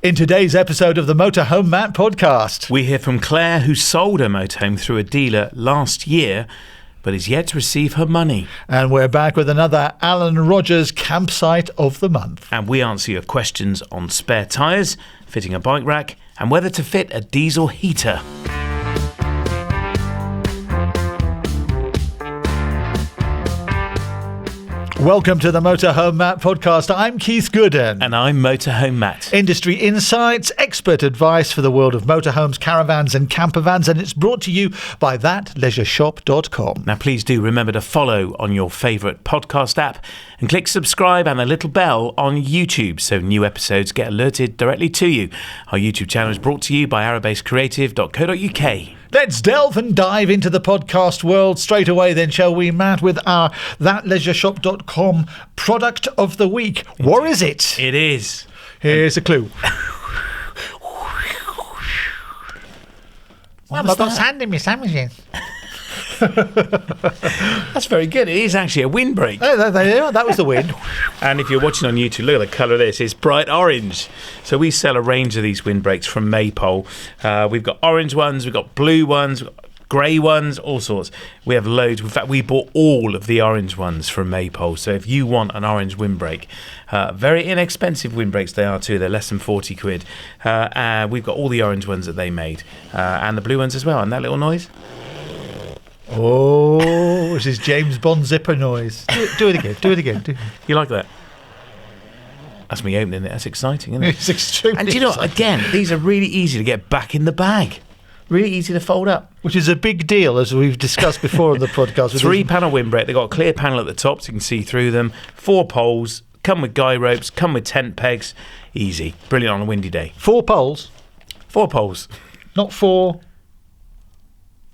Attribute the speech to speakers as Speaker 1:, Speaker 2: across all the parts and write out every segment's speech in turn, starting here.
Speaker 1: In today's episode of the Motorhome Matt podcast,
Speaker 2: we hear from Claire, who sold her motorhome through a dealer last year, but is yet to receive her money.
Speaker 1: And we're back with another Alan Rogers campsite of the month.
Speaker 2: And we answer your questions on spare tyres, fitting a bike rack, and whether to fit a diesel heater.
Speaker 1: Welcome to the Motorhome Matt podcast. I'm Keith Gooden.
Speaker 2: And I'm Motorhome Matt.
Speaker 1: Industry insights, expert advice for the world of motorhomes, caravans and campervans, and it's brought to you by thatleisureshop.com.
Speaker 2: Now please do remember to follow on your favourite podcast app and click subscribe and the little bell on YouTube so new episodes get alerted directly to you. Our YouTube channel is brought to you by arabasecreative.co.uk.
Speaker 1: Let's delve and dive into the podcast world straight away then, shall we, Matt, with our thatleisureshop.com product of the week. What is it?
Speaker 2: It is.
Speaker 1: Here's a clue.
Speaker 2: I've got
Speaker 1: sand in my sandwiches.
Speaker 2: That's very good. It is actually a windbreak.
Speaker 1: Oh, that was the wind.
Speaker 2: And if you're watching on YouTube, look at the colour of this. It's bright orange. So we sell a range of these windbreaks from Maypole. We've got orange ones, we've got blue ones, we've got grey ones, all sorts. We have loads. In fact, we bought all of the orange ones from Maypole. So if you want an orange windbreak, very inexpensive windbreaks they are too. They're less than 40 quid. We've got all the orange ones that they made and the blue ones as well. And that little noise?
Speaker 1: Oh, this is James Bond zipper noise. Do it again.
Speaker 2: You like that? That's me opening it. That's exciting, isn't it?
Speaker 1: It's extremely
Speaker 2: And do you know what? Again, these are really easy to get back in the bag. Really easy to fold up.
Speaker 1: Which is a big deal, as we've discussed before on the podcast.
Speaker 2: 3-panel windbreak. They've got a clear panel at the top so you can see through them. 4 poles. Come with guy ropes. Come with tent pegs. Easy. Brilliant on a windy day.
Speaker 1: 4 poles?
Speaker 2: 4 poles.
Speaker 1: Not 4...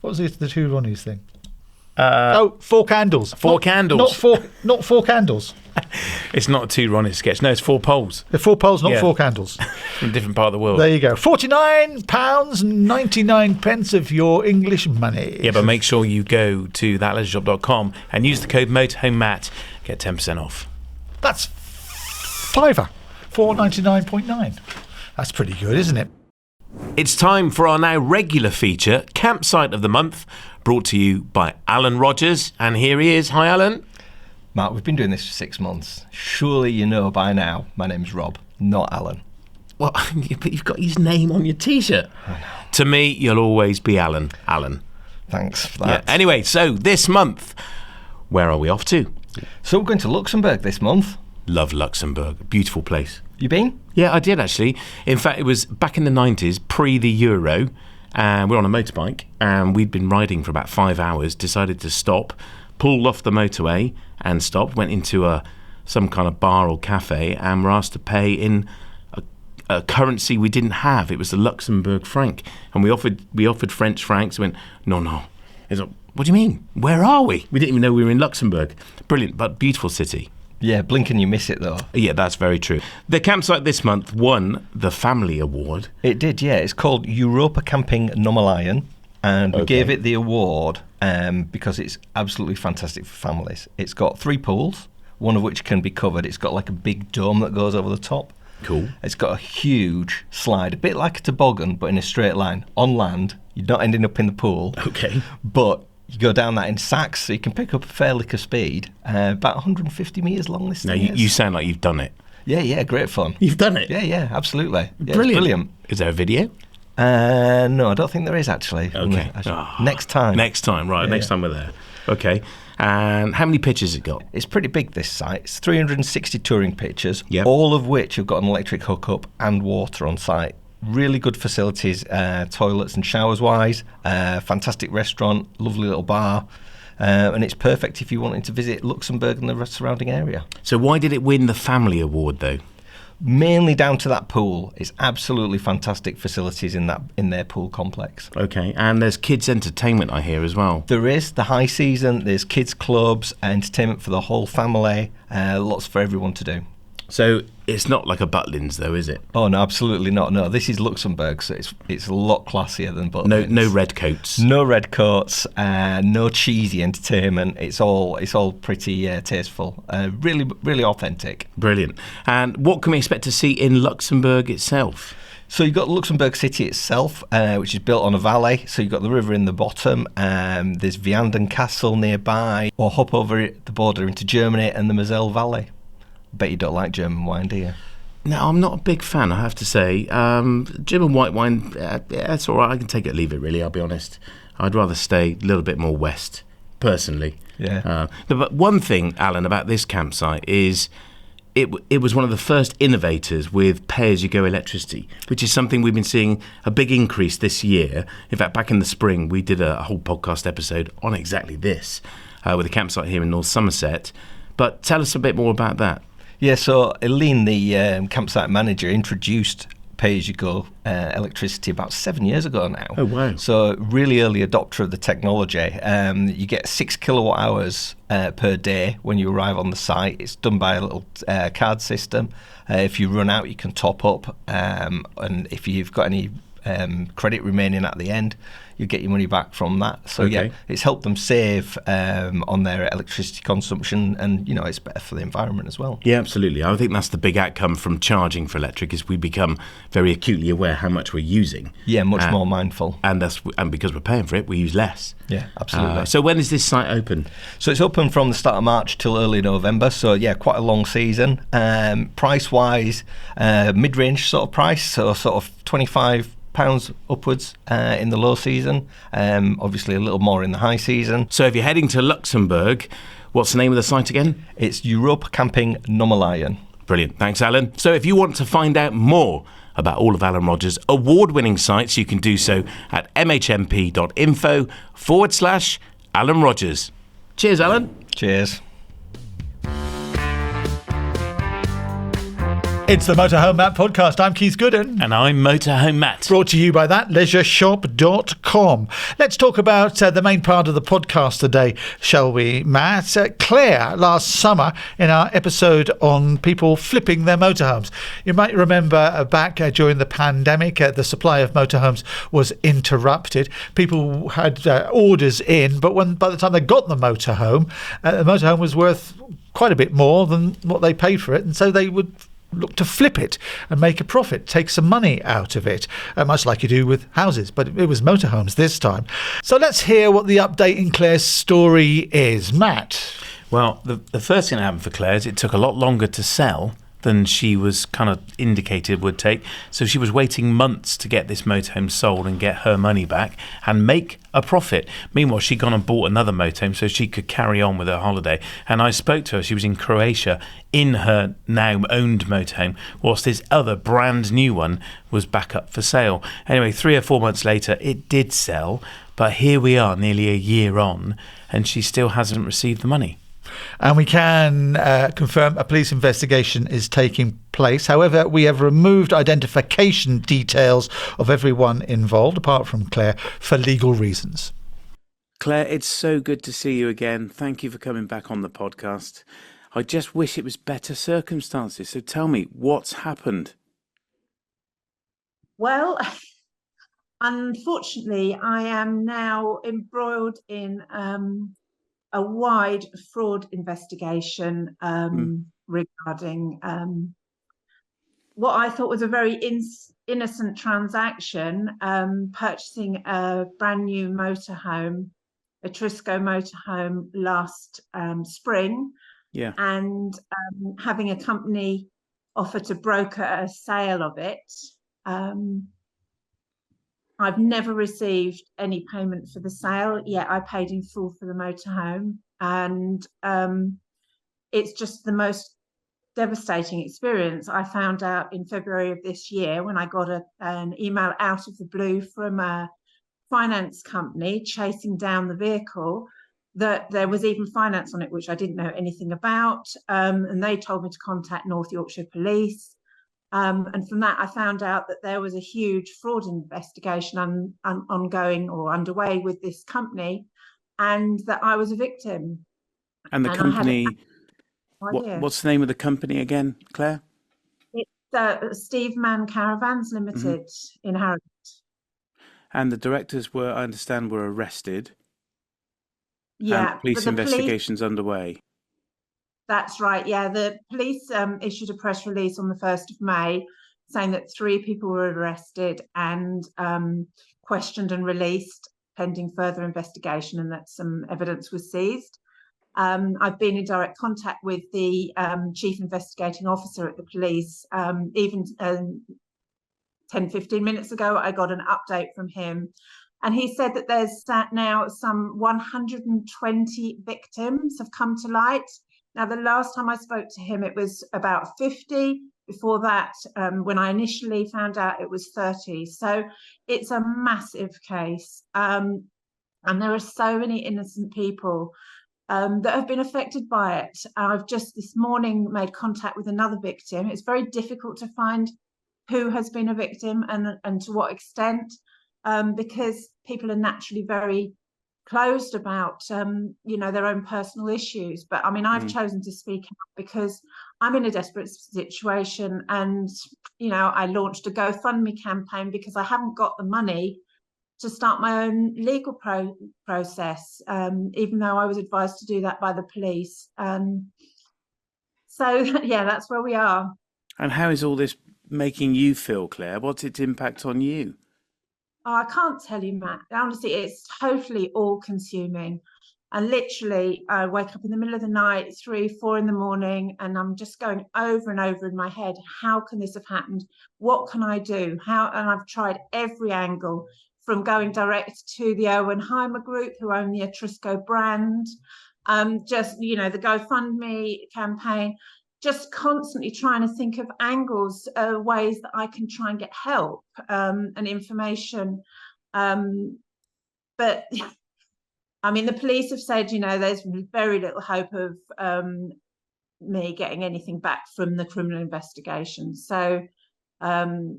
Speaker 1: What was the two Ronnies thing? 4 candles.
Speaker 2: 4 candles.
Speaker 1: Not four candles.
Speaker 2: It's not a 2 Ronnies sketch. No, it's 4 poles.
Speaker 1: They're 4 poles, not 4 candles.
Speaker 2: From a different part of the world.
Speaker 1: There you go. £49.99 of your English money.
Speaker 2: Yeah, but make sure you go to thatleisureshop.com and use the code MotorhomeMatt. Get 10% off.
Speaker 1: That's £5. $4.99.9. That's pretty good, isn't it?
Speaker 2: It's time for our now regular feature, Campsite of the Month, brought to you by Alan Rogers. And here he is. Hi, Alan.
Speaker 3: Matt, we've been doing this for 6 months. Surely you know by now my name's Rob, not Alan.
Speaker 2: Well, but you've got his name on your T-shirt. To me, you'll always be Alan. Alan.
Speaker 3: Thanks for that.
Speaker 2: Yeah. Anyway, so this month, where are we off to?
Speaker 3: So we're going to Luxembourg this month.
Speaker 2: Love Luxembourg. Beautiful place.
Speaker 3: You been?
Speaker 2: Yeah, I did actually. In fact, it was back in the 90s, pre the Euro, and we're on a motorbike, and we'd been riding for about 5 hours, decided to stop, pulled off the motorway and stopped, went into some kind of bar or cafe, and were asked to pay in a currency we didn't have. It was the Luxembourg franc, and we offered French francs. We went, no. It's like, what do you mean? Where are we? We didn't even know we were in Luxembourg. Brilliant, but beautiful city.
Speaker 3: Yeah, blink and you miss it though.
Speaker 2: Yeah, that's very true. The campsite this month won the Family Award.
Speaker 3: It did, yeah. It's called Europacamping Nommerlayen, and we gave it the award because it's absolutely fantastic for families. It's got 3 pools, one of which can be covered. It's got like a big dome that goes over the top.
Speaker 2: Cool.
Speaker 3: It's got a huge slide, a bit like a toboggan, but in a straight line. On land, you're not ending up in the pool.
Speaker 2: Okay.
Speaker 3: But you go down that in sacks, so you can pick up a fair lick of speed. About 150 metres long this thing is.
Speaker 2: You sound like you've done it.
Speaker 3: Yeah, great fun.
Speaker 2: You've done it?
Speaker 3: Yeah, absolutely. Yeah,
Speaker 2: Brilliant. Is there a video?
Speaker 3: No, I don't think there is actually.
Speaker 2: Okay.
Speaker 3: Next time.
Speaker 2: Next time, right. Next time we're there. Okay. And how many pitches has it got?
Speaker 3: It's pretty big, this site. It's 360 touring pitches,
Speaker 2: Yep.
Speaker 3: all of which have got an electric hookup and water on site. Really good facilities, toilets and showers wise, fantastic restaurant, lovely little bar, and it's perfect if you wanted to visit Luxembourg and the surrounding area.
Speaker 2: So why did it win the Family Award though?
Speaker 3: Mainly down to that pool. It's absolutely fantastic facilities in their pool complex.
Speaker 2: Okay, and there's kids entertainment I hear as well.
Speaker 3: There is the high season, there's kids clubs, entertainment for the whole family, lots for everyone to do.
Speaker 2: So It's not like a Butlins, though, is it?
Speaker 3: Oh no, absolutely not. No, this is Luxembourg, so it's a lot classier than Butlins.
Speaker 2: No red coats.
Speaker 3: No red coats. No cheesy entertainment. It's all pretty tasteful. Really, really authentic.
Speaker 2: Brilliant. And what can we expect to see in Luxembourg itself?
Speaker 3: So you've got Luxembourg City itself, which is built on a valley. So you've got the river in the bottom. There's Vianden Castle nearby, or hop over the border into Germany and the Moselle Valley. Bet you don't like German wine, do you?
Speaker 2: No, I'm not a big fan, I have to say. German white wine, it's all right. I can take it or leave it, really, I'll be honest. I'd rather stay a little bit more west, personally.
Speaker 3: Yeah.
Speaker 2: But one thing, Alan, about this campsite is it was one of the first innovators with pay-as-you-go electricity, which is something we've been seeing a big increase this year. In fact, back in the spring, we did a whole podcast episode on exactly this with a campsite here in North Somerset. But tell us a bit more about that.
Speaker 3: Yeah, so Eileen, the campsite manager, introduced pay-as-you-go electricity about 7 years ago now.
Speaker 2: Oh, wow.
Speaker 3: So really early adopter of the technology. You get 6 kilowatt hours per day when you arrive on the site. It's done by a little card system. If you run out, you can top up. And if you've got any credit remaining at the end, you get your money back from that. So
Speaker 2: Okay.
Speaker 3: yeah, it's helped them save on their electricity consumption, and it's better for the environment as well.
Speaker 2: Yeah, absolutely. I think that's the big outcome from charging for electric is we become very acutely aware how much we're using.
Speaker 3: Yeah, much more mindful.
Speaker 2: And because we're paying for it, we use less.
Speaker 3: Yeah, absolutely.
Speaker 2: So when is this site open?
Speaker 3: So it's open from the start of March till early November. So yeah, quite a long season. Price-wise, mid-range sort of price, so sort of £25 upwards in the low season. Obviously a little more in the high season.
Speaker 2: So if you're heading to Luxembourg, what's the name of the site again?
Speaker 3: It's Europacamping Nommerlayen.
Speaker 2: Brilliant. Thanks, Alan. So if you want to find out more about all of Alan Rogers' award-winning sites, you can do so at mhmp.info/Alan Rogers. Cheers, Alan.
Speaker 3: Cheers.
Speaker 1: It's the Motorhome Matt podcast. I'm Keith Gooden.
Speaker 2: And I'm Motorhome Matt.
Speaker 1: Brought to you by thatleisureshop.com. Let's talk about the main part of the podcast today, shall we, Matt? Clare, last summer in our episode on people flipping their motorhomes. You might remember back during the pandemic, the supply of motorhomes was interrupted. People had orders in, but by the time they got the motorhome was worth quite a bit more than what they paid for it, and so they would look to flip it and make a profit, take some money out of it, much like you do with houses, but it was motorhomes this time. So let's hear what the update in Clare's story is. Matt?
Speaker 4: Well, the first thing that happened for Clare is it took a lot longer to sell than she was kind of indicated would take. So she was waiting months to get this motorhome sold and get her money back and make a profit. Meanwhile, she'd gone and bought another motorhome so she could carry on with her holiday. And I spoke to her. She was in Croatia in her now owned motorhome, whilst this other brand new one was back up for sale. Anyway, 3 or 4 months later, it did sell. But here we are, nearly a year on, and she still hasn't received the money.
Speaker 1: And we can confirm a police investigation is taking place. However, we have removed identification details of everyone involved, apart from Clare, for legal reasons.
Speaker 4: Clare, it's so good to see you again. Thank you for coming back on the podcast. I just wish it was better circumstances. So tell me, what's happened?
Speaker 5: Well, unfortunately, I am now embroiled in a wide fraud investigation regarding what I thought was a very innocent transaction, purchasing a brand new motorhome, Etrusco motorhome, last spring, and having a company offer to broker a sale of it. I've never received any payment for the sale, yet I paid in full for the motorhome. And it's just the most devastating experience. I found out in February of this year when I got an email out of the blue from a finance company chasing down the vehicle, that there was even finance on it, which I didn't know anything about. And they told me to contact North Yorkshire Police. And from that, I found out that there was a huge fraud investigation ongoing or underway with this company, and that I was a victim.
Speaker 4: And the company, what's the name of the company again, Clare?
Speaker 5: Steve Mann Caravans Limited in Harrogate.
Speaker 4: And the directors were, I understand, were arrested.
Speaker 5: Yeah,
Speaker 4: and police
Speaker 5: but the
Speaker 4: investigations underway.
Speaker 5: That's right. Yeah, the police issued a press release on the 1st of May saying that 3 people were arrested and questioned and released pending further investigation, and that some evidence was seized. I've been in direct contact with the chief investigating officer at the police. Even 10, 15 minutes ago, I got an update from him. And he said that there's now some 120 victims have come to light. Now, the last time I spoke to him, it was about 50. Before that, when I initially found out, it was 30. So it's a massive case. And there are so many innocent people that have been affected by it. I've just this morning made contact with another victim. It's very difficult to find who has been a victim and to what extent, because people are naturally very closed about their own personal issues. But I mean, I've chosen to speak out because I'm in a desperate situation, and I launched a GoFundMe campaign because I haven't got the money to start my own legal process, even though I was advised to do that by the police. So yeah, that's where we are.
Speaker 4: And how is all this making you feel, Claire? What's its impact on you?
Speaker 5: Oh, I can't tell you, Matt. Honestly, it's totally all-consuming. And literally, I wake up in the middle of the night, 3, 4 in the morning, and I'm just going over and over in my head, how can this have happened? What can I do? And I've tried every angle, from going direct to the Owenheimer Group, who own the Etrusco brand, the GoFundMe campaign, just constantly trying to think of angles, ways that I can try and get help and information. But I mean, the police have said, there's very little hope of me getting anything back from the criminal investigation. So, to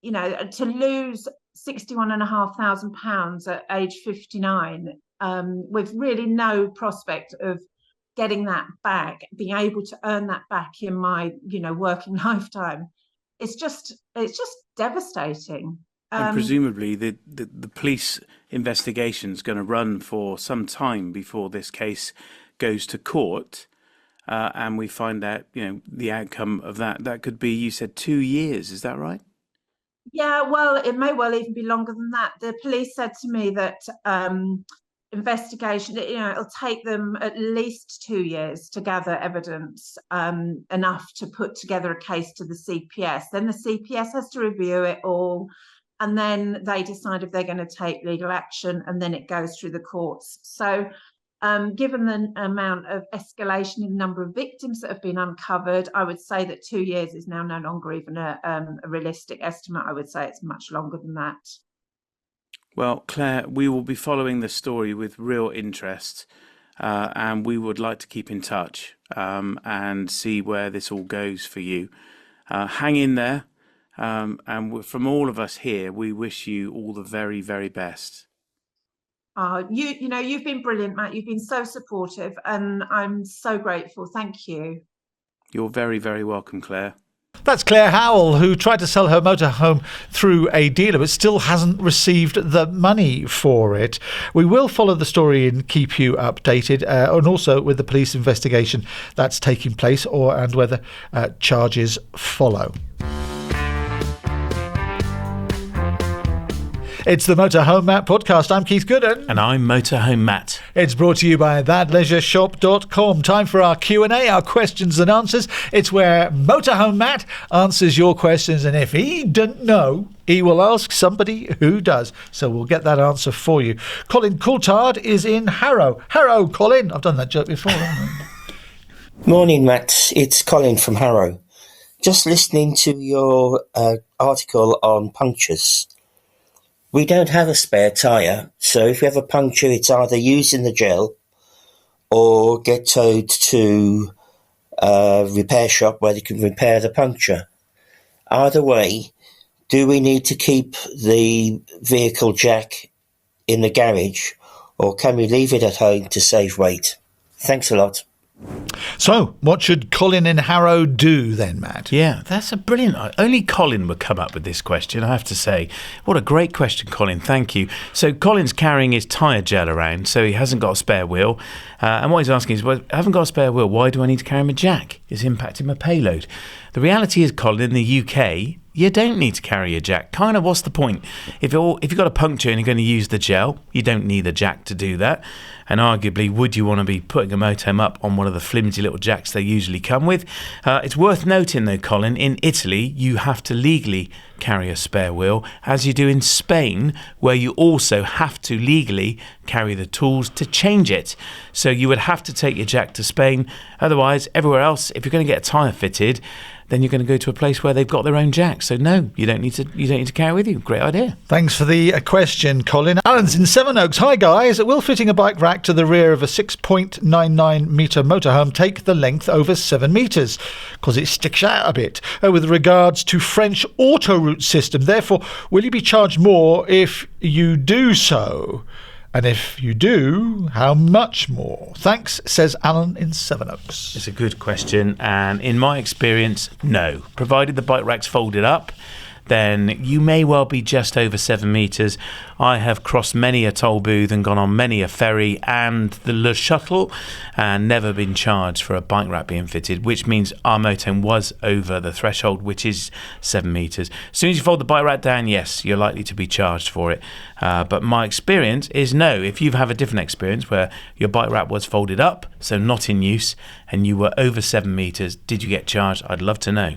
Speaker 5: lose £61,500 at age 59, with really no prospect of getting that back, being able to earn that back in my, working lifetime, it's just devastating.
Speaker 4: And presumably the police investigation is going to run for some time before this case goes to court, and we find out, the outcome of that. That could be, you said, 2 years. Is that right?
Speaker 5: Yeah, well, it may well even be longer than that. The police said to me that investigation, it'll take them at least 2 years to gather evidence enough to put together a case to the CPS. Then the CPS has to review it all, and then they decide if they're going to take legal action, and then it goes through the courts. So given the amount of escalation in the number of victims that have been uncovered, I would say that 2 years is now no longer even a realistic estimate. I would say it's much longer than that.
Speaker 4: Well, Claire, we will be following the story with real interest, and we would like to keep in touch and see where this all goes for you. Hang in there, and from all of us here, we wish you all the very, very best.
Speaker 5: You've been brilliant, Matt. You've been so supportive, and I'm so grateful. Thank you.
Speaker 4: You're very, very welcome, Claire.
Speaker 1: That's Clare Howell, who tried to sell her motorhome through a dealer but still hasn't received the money for it. We will follow the story and keep you updated, and also with the police investigation that's taking place, and whether charges follow. It's the Motorhome Matt podcast. I'm Keith Gooden.
Speaker 4: And I'm Motorhome Matt.
Speaker 1: It's brought to you by thatleisureshop.com. Time for our Q&A, our questions and answers. It's where Motorhome Matt answers your questions, and if he doesn't know, he will ask somebody who does. So we'll get that answer for you. Colin Coulthard is in Harrow. Harrow, Colin. I've done that joke before, haven't I?
Speaker 6: Morning, Matt. It's Colin from Harrow. Just listening to your article on punctures. We don't have a spare tyre, so if you have a puncture, it's either using the gel or get towed to a repair shop where they can repair the puncture. Either way, do we need to keep the vehicle jack in the garage, or can we leave it at home to save weight? Thanks a lot.
Speaker 1: So, what should Colin in Harrow do then, Matt?
Speaker 4: Yeah, that's a brilliant... Only Colin would come up with this question, I have to say. What a great question, Colin. Thank you. So Colin's carrying his tyre gel around, so he hasn't got a spare wheel. And what he's asking is, well, I haven't got a spare wheel. Why do I need to carry my jack? It's impacting my payload. The reality is, Colin, in the UK, you don't need to carry a jack. Kind of, what's the point? If you've got a puncture and you're going to use the gel, you don't need a jack to do that. And arguably, would you want to be putting a motorhome up on one of the flimsy little jacks they usually come with? It's worth noting, though, Colin, in Italy, you have to legally carry a spare wheel, as you do in Spain, where you also have to legally carry the tools to change it. So you would have to take your jack to Spain. Otherwise, everywhere else, if you're going to get a tyre fitted, then you're going to go to a place where they've got their own jack. So no, you don't need to carry with you. Great idea.
Speaker 1: Thanks for the question, Colin. Alan's in Sevenoaks. Hi guys, will fitting a bike rack to the rear of a 6.99 metre motorhome take the length over 7 metres? Because it sticks out a bit. With regards to French autoroute system, therefore, will you be charged more if you do so? And if you do, how much more? Thanks, says Alan in Sevenoaks.
Speaker 4: It's a good question, and in my experience, no. Provided the bike rack's folded up, then you may well be just over 7 metres. I have crossed many a toll booth and gone on many a ferry and the Le Shuttle and never been charged for a bike rack being fitted, which means our motorhome was over the threshold, which is 7 metres. As soon as you fold the bike rack down, yes, you're likely to be charged for it. But my experience is no. If you have a different experience where your bike rack was folded up, so not in use, and you were over 7 metres, did you get charged? I'd love to know.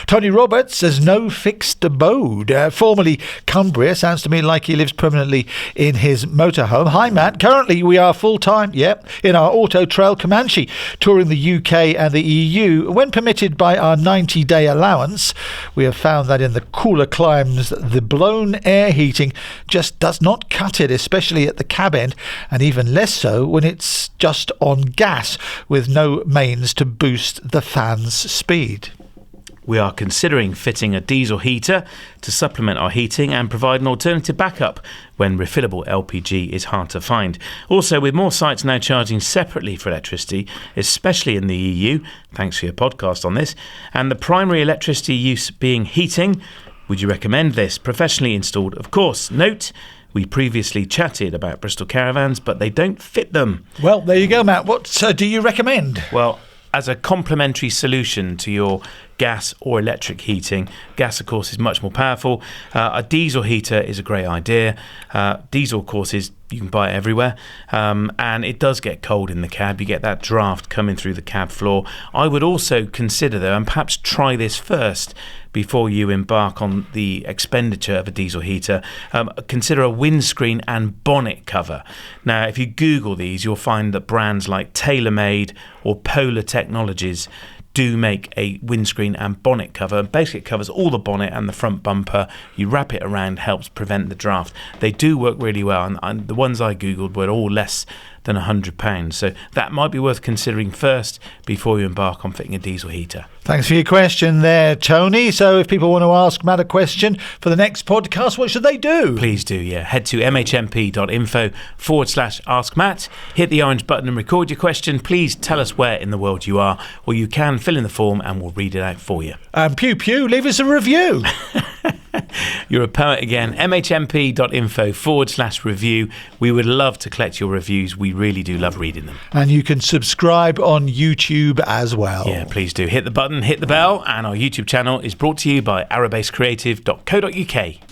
Speaker 1: Tony Roberts says no fixed abode. Formerly Cumbria. Sounds to me like he lives permanently in his motorhome. Hi, Matt. Currently, we are full-time, in our Auto Trail Comanche, touring the UK and the EU. When permitted by our 90-day allowance, we have found that in the cooler climes, the blown air heating just does not cut it, especially at the cab end, and even less so when it's just on gas, with no mains to boost the fan's speed.
Speaker 4: We are considering fitting a diesel heater to supplement our heating and provide an alternative backup when refillable LPG is hard to find. Also, with more sites now charging separately for electricity, especially in the EU, thanks for your podcast on this, and the primary electricity use being heating, would you recommend this? Professionally installed, of course. Note, we previously chatted about Bristol caravans, but they don't fit them.
Speaker 1: Well, there you go, Matt. What do you recommend?
Speaker 4: Well, as a complementary solution to your gas or electric heating. Gas, of course, is much more powerful. A diesel heater is a great idea. Diesel, of course, you can buy it everywhere, and it does get cold in the cab. You get that draft coming through the cab floor. I would also consider, though, and perhaps try this first before you embark on the expenditure of a diesel heater, consider a windscreen and bonnet cover. Now, if you Google these, you'll find that brands like TaylorMade or Polar Technologies do make a windscreen and bonnet cover. And basically it covers all the bonnet and the front bumper. You wrap it around, helps prevent the draft. They do work really well, and the ones I Googled were all less than £100. So that might be worth considering first before you embark on fitting a diesel heater.
Speaker 1: Thanks for your question there, Tony. So if people want to ask Matt a question for the next podcast, what should they do?
Speaker 4: Please do, yeah. Head to mhmp.info/Ask Matt. Hit the orange button and record your question. Please tell us where in the world you are, or you can fill in the form and we'll read it out for you.
Speaker 1: And pew pew, leave us a review.
Speaker 4: You're a poet again. mhmp.info/review. We would love to collect your reviews. We really do love reading them.
Speaker 1: And you can subscribe on YouTube as well.
Speaker 4: Yeah, please do. Hit the button, hit the bell, and our YouTube channel is brought to you by arabasecreative.co.uk.